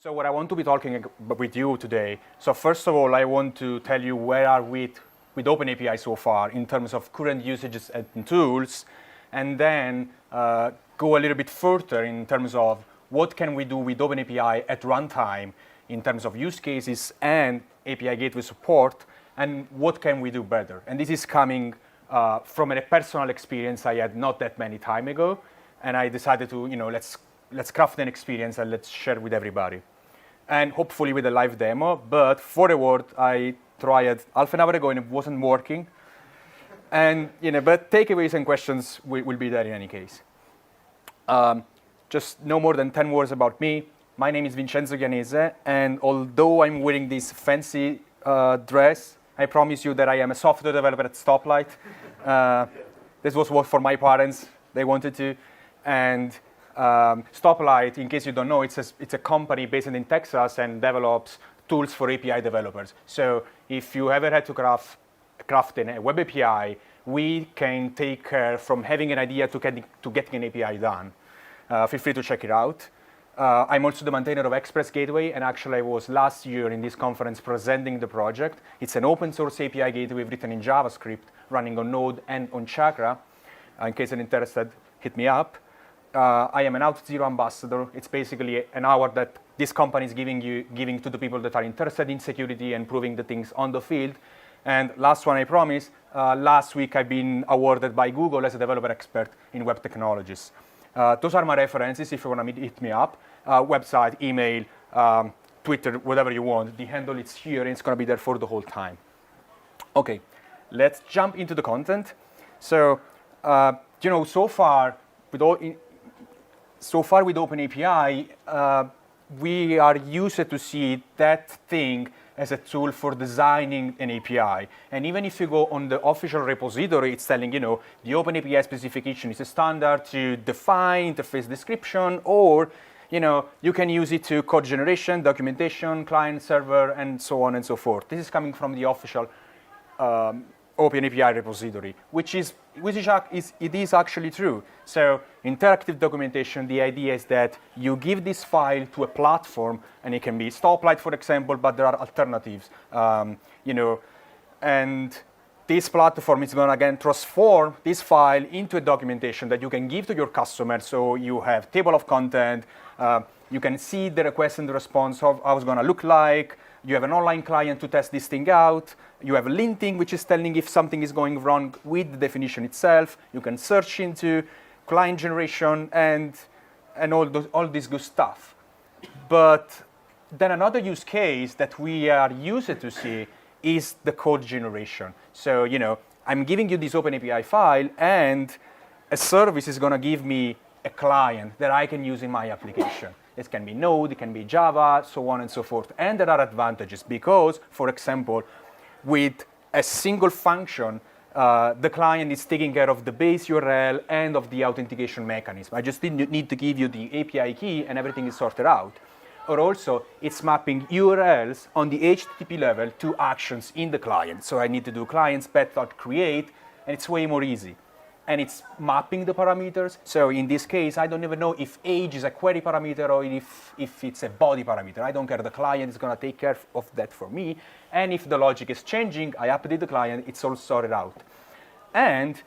So what I want to be talking with you today, so first of all, I want to tell you where are we with OpenAPI so far in terms of current usages and tools, and then go a little bit further in terms of what can we do with OpenAPI at runtime in terms of use cases and API gateway support, and what can we do better. And this is coming from a personal experience I had not that many time ago, and I decided to, let's craft an experience and let's share with everybody. And hopefully with a live demo, but for the word, I tried half an hour ago and it wasn't working. And, but takeaways and questions will be there in any case. Just no more than 10 words about me. My name is Vincenzo Chianese, and although I'm wearing this fancy dress, I promise you that I am a software developer at Stoplight. This was what for my parents, they wanted to. And Stoplight, in case you don't know, it's a company based in Texas and develops tools for API developers. So if you ever had to craft a web API, we can take care from having an idea to getting an API done. Feel free to check it out. I'm also the maintainer of Express Gateway, and actually I was last year in this conference presenting the project. It's an open source API gateway written in JavaScript, running on Node and on Chakra. In case you're interested, hit me up. I am an Auth0 ambassador. It's basically an award that this company is giving to the people that are interested in security and proving the things on the field. And last one, I promise, last week I've been awarded by Google as a developer expert in web technologies. Those are my references if you want to hit me up. Website, email, Twitter, whatever you want. The handle is here and it's going to be there for the whole time. Okay, let's jump into the content. So, so far with OpenAPI, we are used to see that thing as a tool for designing an API. And even if you go on the official repository, it's telling, the OpenAPI specification is a standard to define interface description, or, you can use it to code generation, documentation, client, server, and so on and so forth. This is coming from the official OpenAPI repository, which is actually true. So interactive documentation, the idea is that you give this file to a platform, and it can be Stoplight, for example, but there are alternatives, and this platform is going to again transform this file into a documentation that you can give to your customer. So you have table of content, you can see the request and the response, how it's going to look like. You have an online client to test this thing out. You have linting, which is telling if something is going wrong with the definition itself. You can search into client generation and all this good stuff. But then another use case that we are used to see is the code generation. So, I'm giving you this OpenAPI file, and a service is going to give me a client that I can use in my application. It can be Node, it can be Java, so on and so forth. And there are advantages because, for example, with a single function, the client is taking care of the base URL and of the authentication mechanism. I just need to give you the API key and everything is sorted out. Or also, it's mapping URLs on the HTTP level to actions in the client. So I need to do clients pet.create, and it's way more easy. And it's mapping the parameters. So in this case, I don't even know if age is a query parameter or if it's a body parameter. I don't care. The client is going to take care of that for me. And if the logic is changing, I update the client. It's all sorted out. And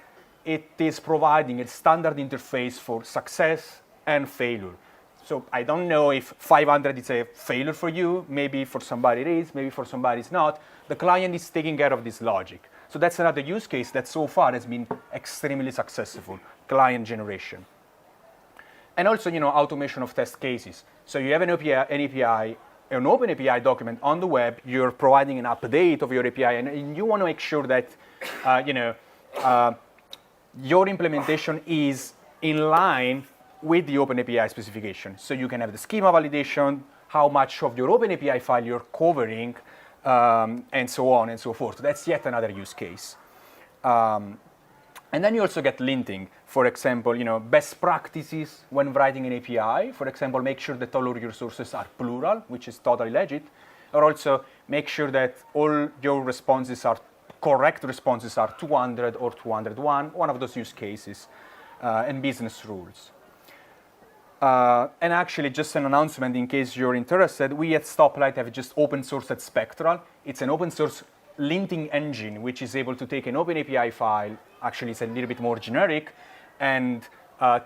it is providing a standard interface for success and failure. So I don't know if 500 is a failure for you. Maybe for somebody it is. Maybe for somebody it's not. The client is taking care of this logic. So that's another use case that so far has been extremely successful, client generation. And also, automation of test cases. So you have an OpenAPI document on the web, you're providing an update of your API, and you want to make sure that, your implementation is in line with the OpenAPI specification. So you can have the schema validation, how much of your OpenAPI file you're covering, and so on and so forth. That's yet another use case. And then you also get linting. For example, best practices when writing an API. For example, make sure that all of your sources are plural, which is totally legit. Or also make sure that all your responses are correct responses are 200 or 201, one of those use cases, and business rules. And actually, just an announcement in case you're interested, we at Stoplight have just open sourced Spectral. It's an open source linting engine which is able to take an OpenAPI file, actually it's a little bit more generic, and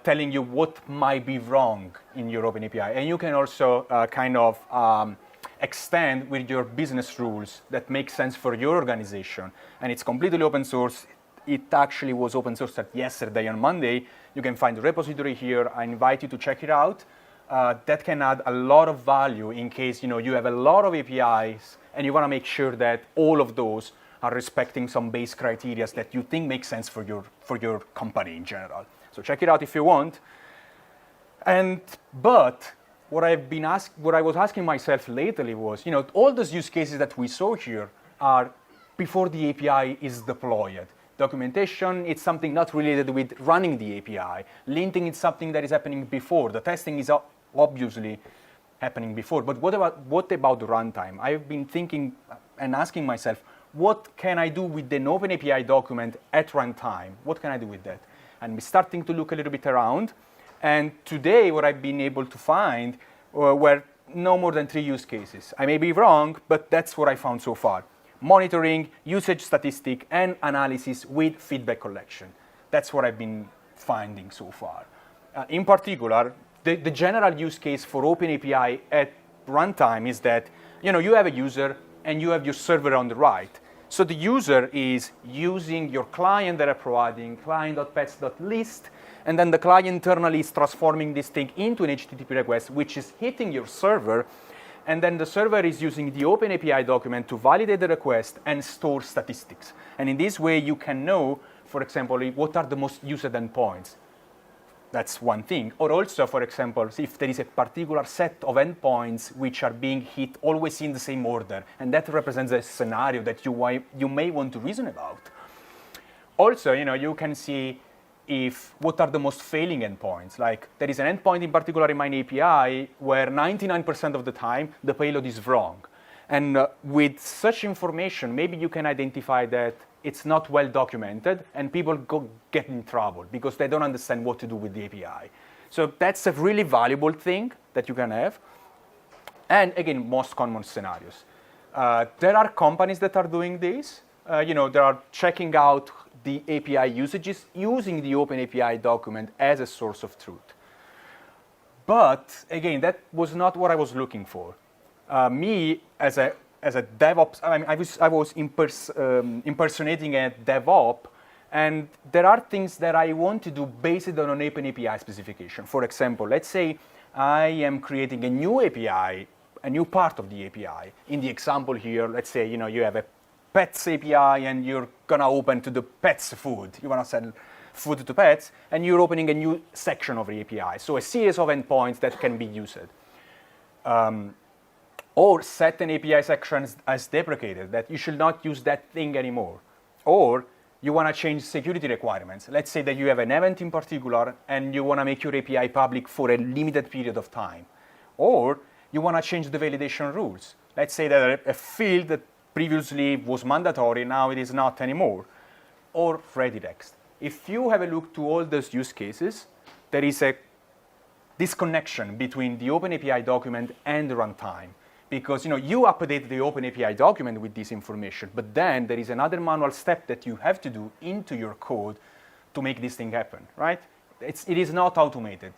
telling you what might be wrong in your OpenAPI. And you can also extend with your business rules that make sense for your organization. And it's completely open source. It actually was open sourced yesterday on Monday. You can find the repository here. I invite you to check it out. That can add a lot of value in case you have a lot of APIs and you want to make sure that all of those are respecting some base criteria that you think make sense for your company in general. So check it out if you want. But what I was asking myself lately was, all those use cases that we saw here are before the API is deployed. Documentation, it's something not related with running the API. Linting is something that is happening before. The testing is obviously happening before. But what about the runtime? I've been thinking and asking myself, what can I do with an OpenAPI document at runtime? What can I do with that? And we're starting to look a little bit around. And today, what I've been able to find were no more than 3 use cases. I may be wrong, but that's what I found so far. Monitoring, usage statistic, and analysis with feedback collection. That's what I've been finding so far. In particular, the general use case for OpenAPI at runtime is that you have a user and you have your server on the right. So the user is using your client that are providing client.pets.list, and then the client internally is transforming this thing into an HTTP request, which is hitting your server. And then the server is using the OpenAPI document to validate the request and store statistics. And in this way, you can know, for example, what are the most used endpoints. That's one thing. Or also, for example, if there is a particular set of endpoints which are being hit always in the same order, and that represents a scenario that you may want to reason about. Also, you can see what are the most failing endpoints. Like there is an endpoint in particular in my API where 99% of the time the payload is wrong. And with such information, maybe you can identify that it's not well documented and people get in trouble because they don't understand what to do with the API. So that's a really valuable thing that you can have. And again, most common scenarios. There are companies that are doing this. They are checking out the API usages using the OpenAPI document as a source of truth. But again, that was not what I was looking for. Me as a DevOps, I was impersonating a DevOps, and there are things that I want to do based on an OpenAPI specification. For example, let's say I am creating a new API, a new part of the API. In the example here, let's say you have a pets API and you're gonna open to the pets food. You wanna sell food to pets and you're opening a new section of the API. So a series of endpoints that can be used. Or set an API section as deprecated, that you should not use that thing anymore. Or you wanna change security requirements. Let's say that you have an event in particular and you wanna make your API public for a limited period of time. Or you wanna change the validation rules. Let's say that a field that previously was mandatory, now it is not anymore, or redirects. If you have a look to all those use cases, there is a disconnection between the OpenAPI document and the runtime. Because you update the OpenAPI document with this information, but then there is another manual step that you have to do into your code to make this thing happen, right? It is not automated.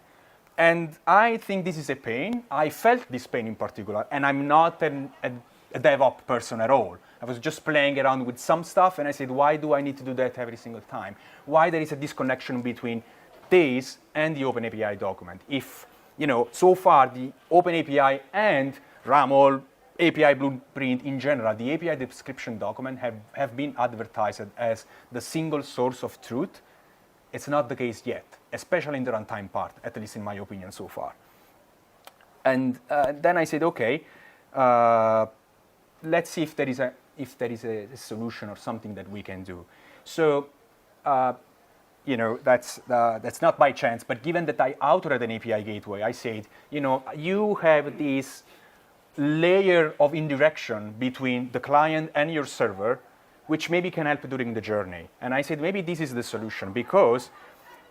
And I think this is a pain. I felt this pain in particular, and I'm not a DevOps person at all. I was just playing around with some stuff and I said, why do I need to do that every single time? Why there is a disconnection between this and the OpenAPI document? If, so far the OpenAPI and RAML API blueprint in general, the API description document have been advertised as the single source of truth. It's not the case yet, especially in the runtime part, at least in my opinion so far. And then I said, okay, let's see if there is a solution or something that we can do. So, that's not by chance. But given that I authored an API gateway, I said, you have this layer of indirection between the client and your server, which maybe can help during the journey. And I said, maybe this is the solution because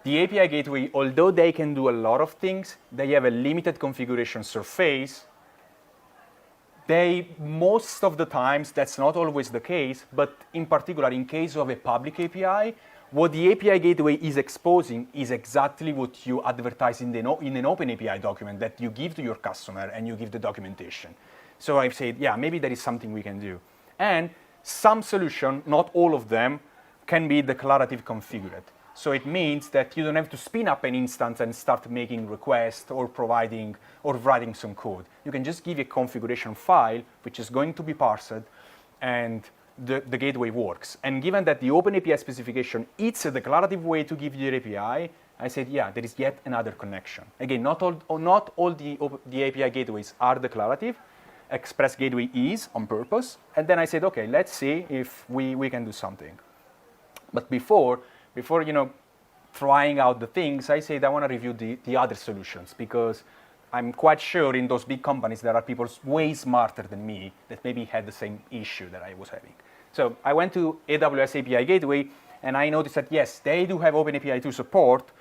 the API gateway, although they can do a lot of things, they have a limited configuration surface. Most of the times, that's not always the case, but in particular, in case of a public API, what the API gateway is exposing is exactly what you advertise in an OpenAPI document that you give to your customer and you give the documentation. So I've said, yeah, maybe there is something we can do. And some solution, not all of them, can be declarative configured. So it means that you don't have to spin up an instance and start making requests or providing or writing some code. You can just give a configuration file, which is going to be parsed, and the gateway works. And given that the OpenAPI specification, it's a declarative way to give your API, I said, yeah, there is yet another connection. Again, not all the API gateways are declarative. Express Gateway is on purpose. And then I said, okay, let's see if we can do something. But before trying out the things, I said I want to review the other solutions, because I'm quite sure in those big companies there are people way smarter than me that maybe had the same issue that I was having. So I went to AWS API Gateway, and I noticed that yes, they do have OpenAPI 2 support.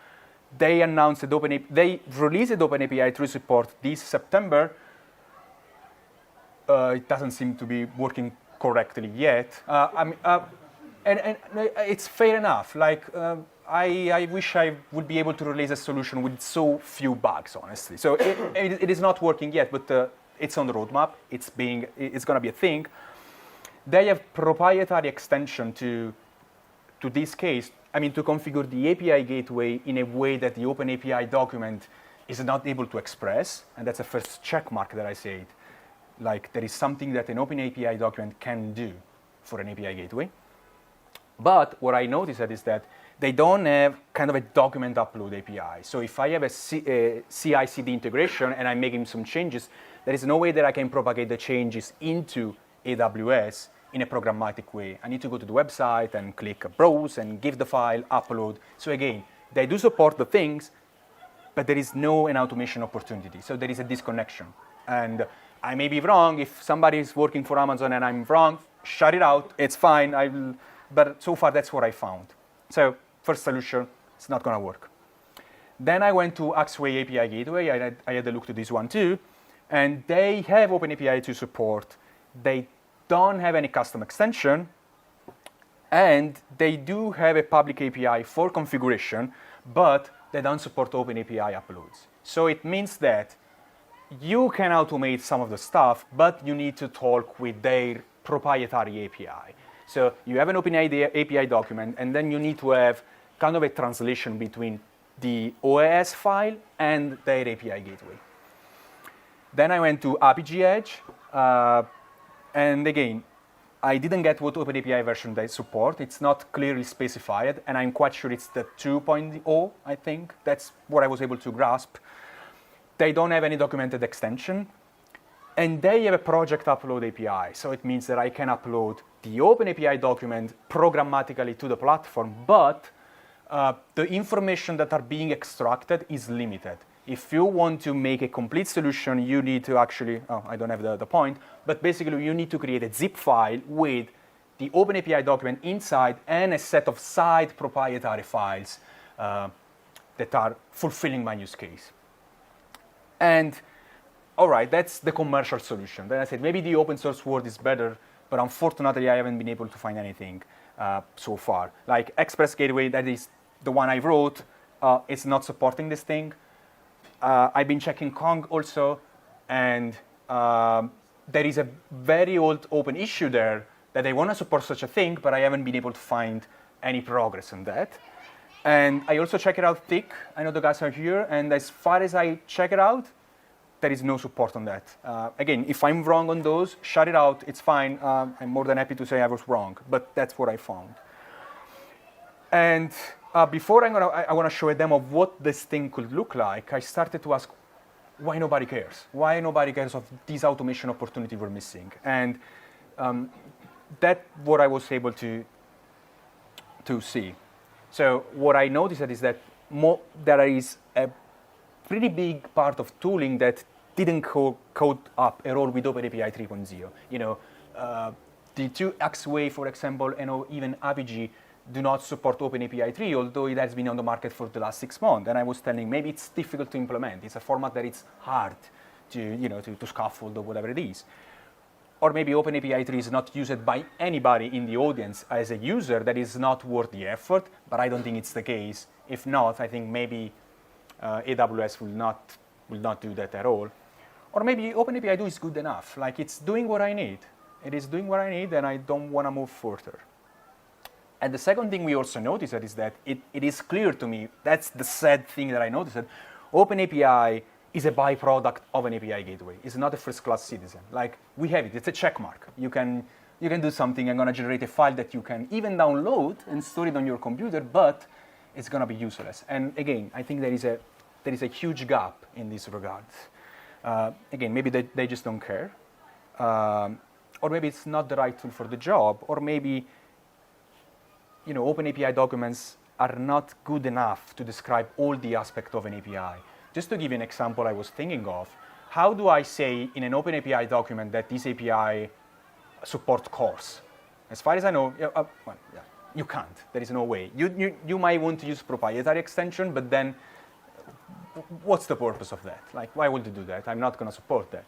They announced that they released OpenAPI 3 support this September. It doesn't seem to be working correctly yet. And it's fair enough. Like, I wish I would be able to release a solution with so few bugs, honestly. So it is not working yet, but it's on the roadmap. It's going to be a thing. They have proprietary extension to this case. I mean, to configure the API gateway in a way that the OpenAPI document is not able to express, and that's the first check mark that I said. Like, there is something that an OpenAPI document can do for an API gateway. But what I noticed is that they don't have kind of a document upload API. So if I have a CI/CD integration and I'm making some changes, there is no way that I can propagate the changes into AWS in a programmatic way. I need to go to the website and click browse and give the file, upload. So again, they do support the things, but there is an automation opportunity. So there is a disconnection. And I may be wrong. If somebody is working for Amazon and I'm wrong, shut it out. It's fine. But so far, that's what I found. So first solution, it's not going to work. Then I went to Axway API Gateway. I had a look to this one too. And they have OpenAPI 2 support. They don't have any custom extension. And they do have a public API for configuration, but they don't support OpenAPI uploads. So it means that you can automate some of the stuff, but you need to talk with their proprietary API. So you have an OpenAPI document, and then you need to have kind of a translation between the OAS file and their API gateway. Then I went to APG Edge, and again, I didn't get what OpenAPI version they support. It's not clearly specified, and I'm quite sure it's the 2.0, I think. That's what I was able to grasp. They don't have any documented extension, and they have a project upload API. So it means that I can upload the OpenAPI document programmatically to the platform, but the information that are being extracted is limited. If you want to make a complete solution, you need to actually, I don't have the point, but basically you need to create a zip file with the OpenAPI document inside and a set of side proprietary files that are fulfilling my use case. And all right, that's the commercial solution. Then I said, maybe the open source world is better, but unfortunately I haven't been able to find anything so far. Like Express Gateway, that is the one I wrote, it's not supporting this thing. I've been checking Kong also, and there is a very old open issue there that they want to support such a thing, but I haven't been able to find any progress on that. And I also check it out thick. I know the guys are here, and as far as I check it out, there is no support on that. Again, if I'm wrong on those, shout it out, it's fine. I'm more than happy to say I was wrong, but that's what I found. And before I want to show a demo of what this thing could look like, I started to ask, why nobody cares? Why nobody cares of this automation opportunity we're missing? And that's what I was able to see. So what I noticed is that there is a pretty big part of tooling that didn't code up at all with OpenAPI 3.0. You know, the two Axway, for example, and even APG, do not support OpenAPI 3, although it has been on the market for the last 6 months. And I was telling maybe it's difficult to implement. It's a format that it's hard to scaffold or whatever it is. Or maybe OpenAPI 3 is not used by anybody in the audience as a user that is not worth the effort, but I don't think it's the case. If not, I think maybe AWS will not do that at all. Or maybe OpenAPI 2 is good enough. Like, it's doing what I need. It is doing what I need, and I don't want to move further. And the second thing we also noticed is that it is clear to me, that's the sad thing that I noticed, that OpenAPI is a byproduct of an API gateway. It's not a first-class citizen. Like, we have it. It's a check mark. You can do something. I'm going to generate a file that you can even download and store it on your computer, but it's going to be useless. And again, I think there is a huge gap in this regard. Again, maybe they just don't care. Or maybe it's not the right tool for the job. Or maybe, OpenAPI documents are not good enough to describe all the aspects of an API. Just to give you an example I was thinking of, how do I say in an OpenAPI document that this API supports CORS? As far as I know, you can't. There is no way. You might want to use proprietary extension, but then what's the purpose of that? Like, why would you do that? I'm not going to support that.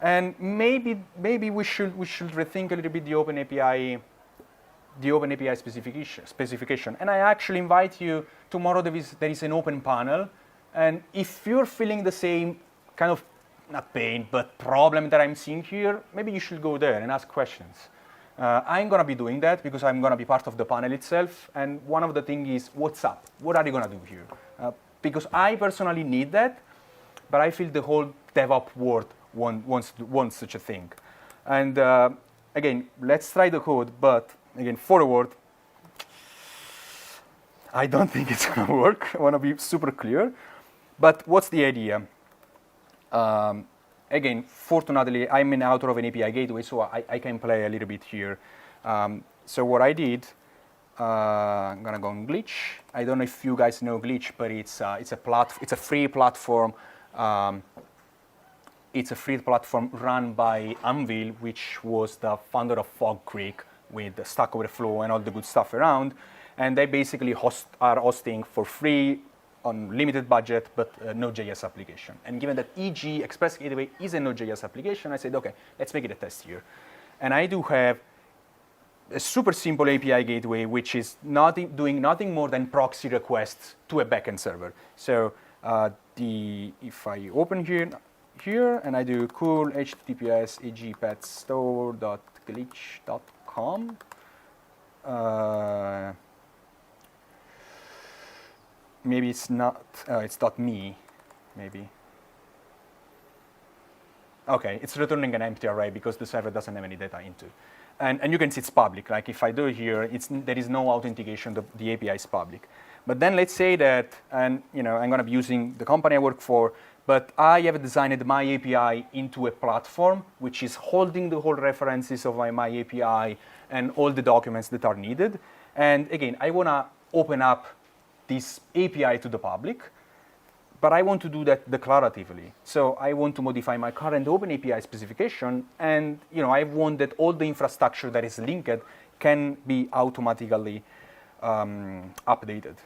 And maybe we should rethink a little bit the OpenAPI specification. And I actually invite you tomorrow. There is an open panel. And if you're feeling the same kind of, not pain, but problem that I'm seeing here, maybe you should go there and ask questions. I'm going to be doing that because I'm going to be part of the panel itself. And one of the things is, what's up? What are you going to do here? Because I personally need that, but I feel the whole DevOps world wants such a thing. And again, let's try the code, but again, forward, I don't think it's going to work. I want to be super clear. But what's the idea? Again, fortunately, I'm an author of an API gateway, so I can play a little bit here. So what I did, I'm gonna go on Glitch. I don't know if you guys know Glitch, but it's a free platform. It's a free platform run by Anvil, which was the founder of Fog Creek with Stack Overflow and all the good stuff around. And they basically are hosting for free on limited budget, but Node.js application. And given that EG, Express Gateway, is a Node.js application, I said, okay, let's make it a test here. And I do have a super simple API gateway, which is doing nothing more than proxy requests to a backend server. So if I open here and I do cool https agpatstore.glitch.com, maybe it's not, it's .me, maybe. Okay, it's returning an empty array because the server doesn't have any data into. And you can see it's public. Like if I do here, there is no authentication, the API is public. But then let's say that, and I'm gonna be using the company I work for, but I have designed my API into a platform which is holding the whole references of my API and all the documents that are needed. And again, I wanna open up this API to the public, but I want to do that declaratively. So I want to modify my current OpenAPI specification, and I want that all the infrastructure that is linked can be automatically updated.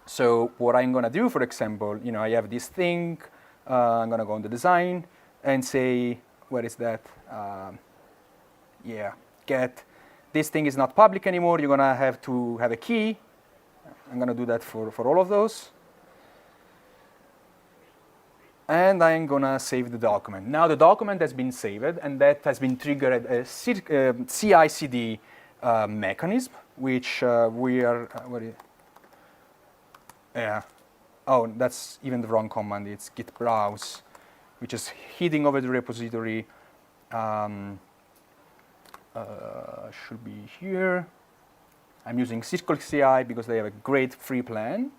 So what I'm going to do, for example, I have this thing. I'm going to go on the design and say, where is that? Get. This thing is not public anymore. You're going to have a key. I'm going to do that for all of those. And I'm going to save the document. Now the document has been saved, and that has been triggered a CI/CD mechanism, which we are. Oh, that's even the wrong command. It's git browse, which is hitting over the repository. Should be here. I'm using Circle CI because they have a great free plan.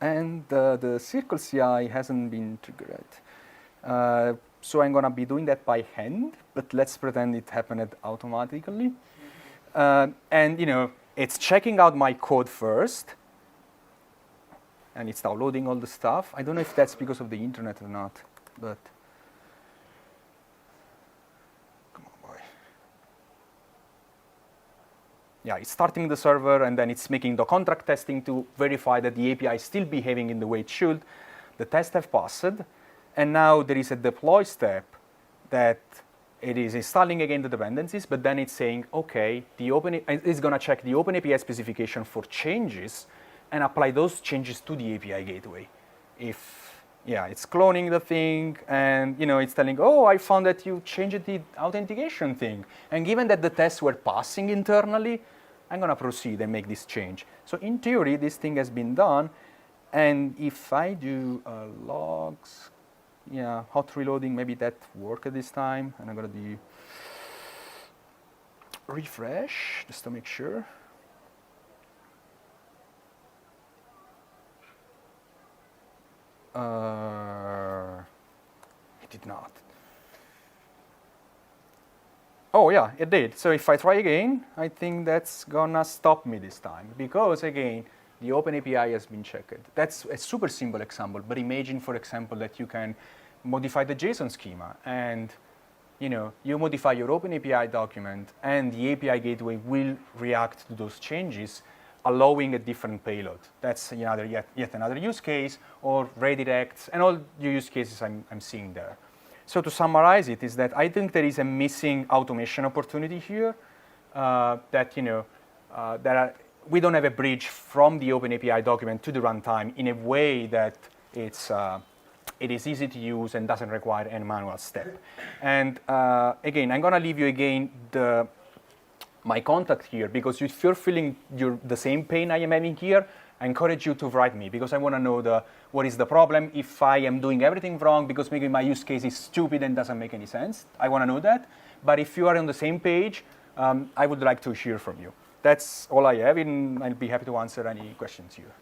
And the Circle CI hasn't been triggered. So I'm going to be doing that by hand, but let's pretend it happened automatically. And it's checking out my code first. and it's downloading all the stuff. I don't know if that's because of the internet or not, but come on, boy. Yeah, it's starting the server, and then it's making the contract testing to verify that the API is still behaving in the way it should. The tests have passed, and now there is a deploy step that it is installing again the dependencies, but then it's saying, okay, it's going to check the OpenAPI specification for changes and apply those changes to the API gateway. It's cloning the thing, and it's telling, oh, I found that you changed the authentication thing, and given that the tests were passing internally, I'm going to proceed and make this change. So in theory, this thing has been done, and if I do logs, hot reloading, maybe that worked this time, and I'm going to do refresh just to make sure. It did not. Oh yeah, it did. So if I try again, I think that's gonna stop me this time, because again, the OpenAPI has been checked. That's a super simple example, but imagine, for example, that you can modify the JSON schema, and you modify your OpenAPI document, and the API gateway will react to those changes, allowing a different payload. That's yet another use case, or redirects, and all the use cases I'm seeing there. So to summarize it, is that I think there is a missing automation opportunity here, we don't have a bridge from the OpenAPI document to the runtime in a way that it is easy to use and doesn't require any manual step. And again, I'm going to leave you again my contact here, because if you're feeling the same pain I am having here, I encourage you to write me, because I want to know what is the problem, if I am doing everything wrong, because maybe my use case is stupid and doesn't make any sense. I want to know that. But if you are on the same page, I would like to hear from you. That's all I have, and I'll be happy to answer any questions here.